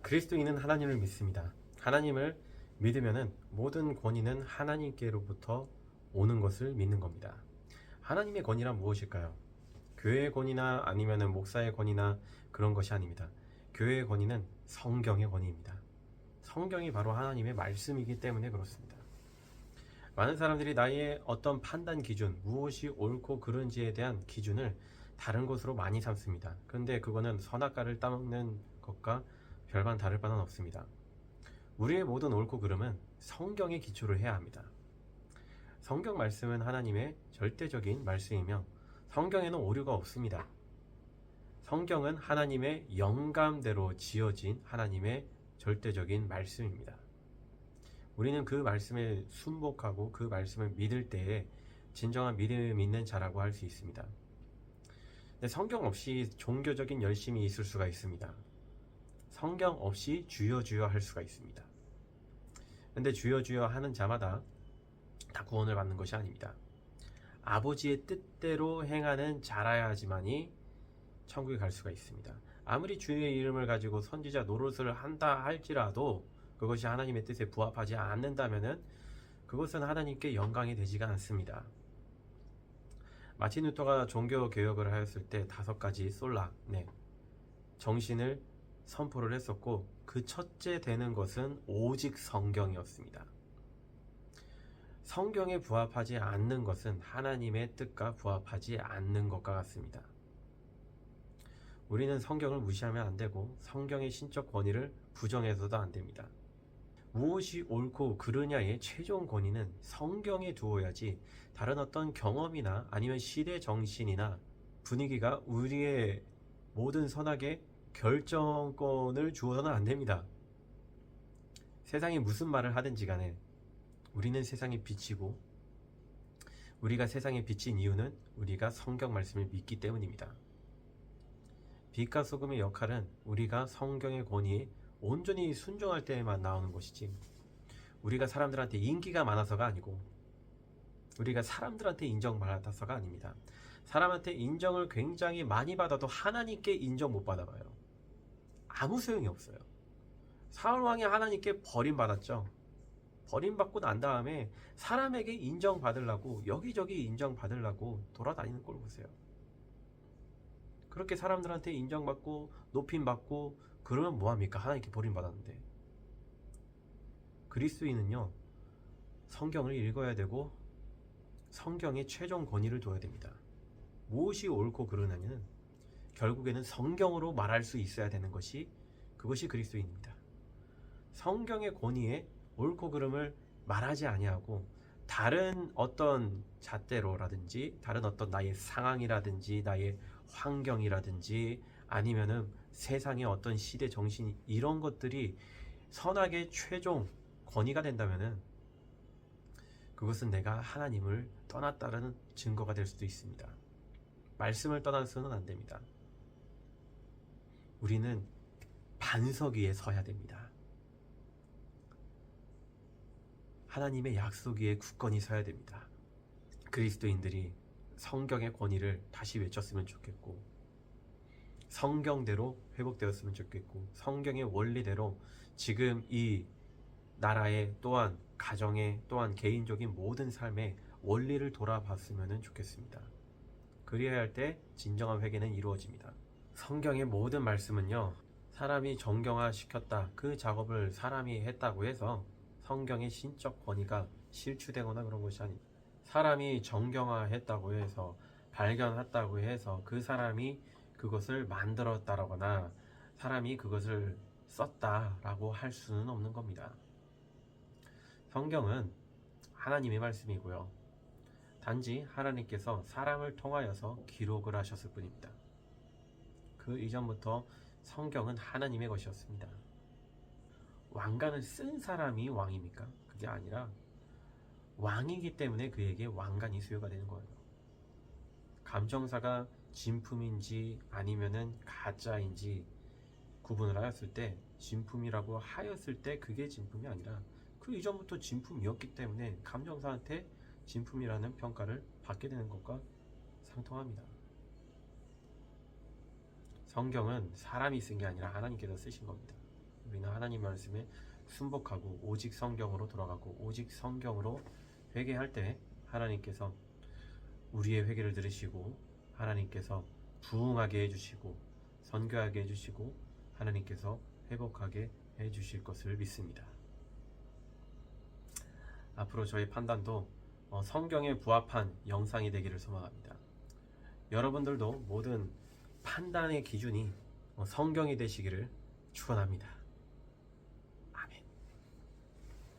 그리스도인은 하나님을 믿습니다. 하나님을 믿으면은 모든 권위는 하나님께로부터 오는 것을 믿는 겁니다. 하나님의 권위란 무엇일까요? 교회의 권위나 아니면은 목사의 권위나 그런 것이 아닙니다. 교회의 권위는 성경의 권위입니다. 성경이 바로 하나님의 말씀이기 때문에 그렇습니다. 많은 사람들이 나의 어떤 판단 기준, 무엇이 옳고 그른지에 대한 기준을 다른 것으로 많이 삼습니다. 그런데 그거는 선악과를 따먹는 것과 별반 다를 바는 없습니다. 우리의 모든 옳고 그름은 성경에 기초를 해야 합니다. 성경 말씀은 하나님의 절대적인 말씀이며 성경에는 오류가 없습니다. 성경은 하나님의 영감대로 지어진 하나님의 절대적인 말씀입니다. 우리는 그 말씀에 순복하고 그 말씀을 믿을 때에 진정한 믿음 있는 자라고 할 수 있습니다. 근데 성경 없이 종교적인 열심이 있을 수가 있습니다. 성경 없이 주여 주여 할 수가 있습니다. 근데 주여 주여 하는 자마다 다 구원을 받는 것이 아닙니다. 아버지의 뜻대로 행하는 자라야지만이 천국에 갈 수가 있습니다. 아무리 주의 이름을 가지고 선지자 노릇을 한다 할지라도 그것이 하나님의 뜻에 부합하지 않는다면은 그것은 하나님께 영광이 되지가 않습니다. 마틴 루터가 종교 개혁을 하였을 때 5가지 솔라, 정신을 선포를 했었고 그 첫째 되는 것은 오직 성경이었습니다. 성경에 부합하지 않는 것은 하나님의 뜻과 부합하지 않는 것과 같습니다. 우리는 성경을 무시하면 안 되고 성경의 신적 권위를 부정해서도 안 됩니다. 무엇이 옳고 그르냐의 최종 권위는 성경에 두어야지 다른 어떤 경험이나 아니면 시대 정신이나 분위기가 우리의 모든 선악의 결정권을 주어서는 안 됩니다. 세상이 무슨 말을 하든지 간에 우리는 세상의 빛이고 우리가 세상에 비친 이유는 우리가 성경 말씀을 믿기 때문입니다. 빛과 소금의 역할은 우리가 성경의 권위에 온전히 순종할 때에만 나오는 것이지 우리가 사람들한테 인기가 많아서가 아니고 우리가 사람들한테 인정받아서가 아닙니다. 사람한테 인정을 굉장히 많이 받아도 하나님께 인정 못 받아봐요. 아무 소용이 없어요. 사울왕이 하나님께 버림받았죠. 버림받고 난 다음에 사람에게 인정받으려고 여기저기 인정받으려고 돌아다니는 꼴 보세요. 그렇게 사람들한테 인정받고 높임받고 그러면 뭐합니까? 하나님께 버림받았는데. 그리스도인은요 성경을 읽어야 되고 성경에 최종 권위를 둬야 됩니다. 무엇이 옳고 그르냐는 결국에는 성경으로 말할 수 있어야 되는 것이 그것이 그리스도인입니다. 성경의 권위에 옳고 그름을 말하지 아니하고 다른 어떤 잣대로라든지 다른 어떤 나의 상황이라든지 나의 환경이라든지 아니면은 세상의 어떤 시대 정신 이런 것들이 선악의 최종 권위가 된다면은 그것은 내가 하나님을 떠났다는 증거가 될 수도 있습니다. 말씀을 떠나서는 안 됩니다. 우리는 반석 위에 서야 됩니다. 하나님의 약속 위에 굳건히 서야 됩니다. 그리스도인들이 성경의 권위를 다시 외쳤으면 좋겠고 성경대로 회복되었으면 좋겠고 성경의 원리대로 지금 이 나라의 또한 가정의 또한 개인적인 모든 삶의 원리를 돌아봤으면 좋겠습니다. 그리해야 할 때 진정한 회개는 이루어집니다. 성경의 모든 말씀은요 사람이 정경화 시켰다 그 작업을 사람이 했다고 해서 성경의 신적 권위가 실추되거나 그런 것이 아닙니다. 사람이 정경화했다고 해서 발견했다고 해서 그 사람이 그것을 만들었다거나 사람이 그것을 썼다라고 할 수는 없는 겁니다. 성경은 하나님의 말씀이고요. 단지 하나님께서 사람을 통하여서 기록을 하셨을 뿐입니다. 그 이전부터 성경은 하나님의 것이었습니다. 왕관을 쓴 사람이 왕입니까? 그게 아니라 왕이기 때문에 그에게 왕관이 수여가 되는 거예요. 감정사가 진품인지 아니면은 가짜인지 구분을 하였을 때 진품이라고 하였을 때 그게 진품이 아니라 그 이전부터 진품이었기 때문에 감정사한테 진품이라는 평가를 받게 되는 것과 상통합니다. 성경은 사람이 쓴 게 아니라 하나님께서 쓰신 겁니다. 우리는 하나님 말씀에 순복하고 오직 성경으로 돌아가고 오직 성경으로 회개할 때 하나님께서 우리의 회개를 들으시고 하나님께서 부응하게 해주시고 선교하게 해주시고 하나님께서 회복하게 해주실 것을 믿습니다. 앞으로 저희 판단도 성경에 부합한 영상이 되기를 소망합니다. 여러분들도 모든 판단의 기준이 성경이 되시기를 축원합니다.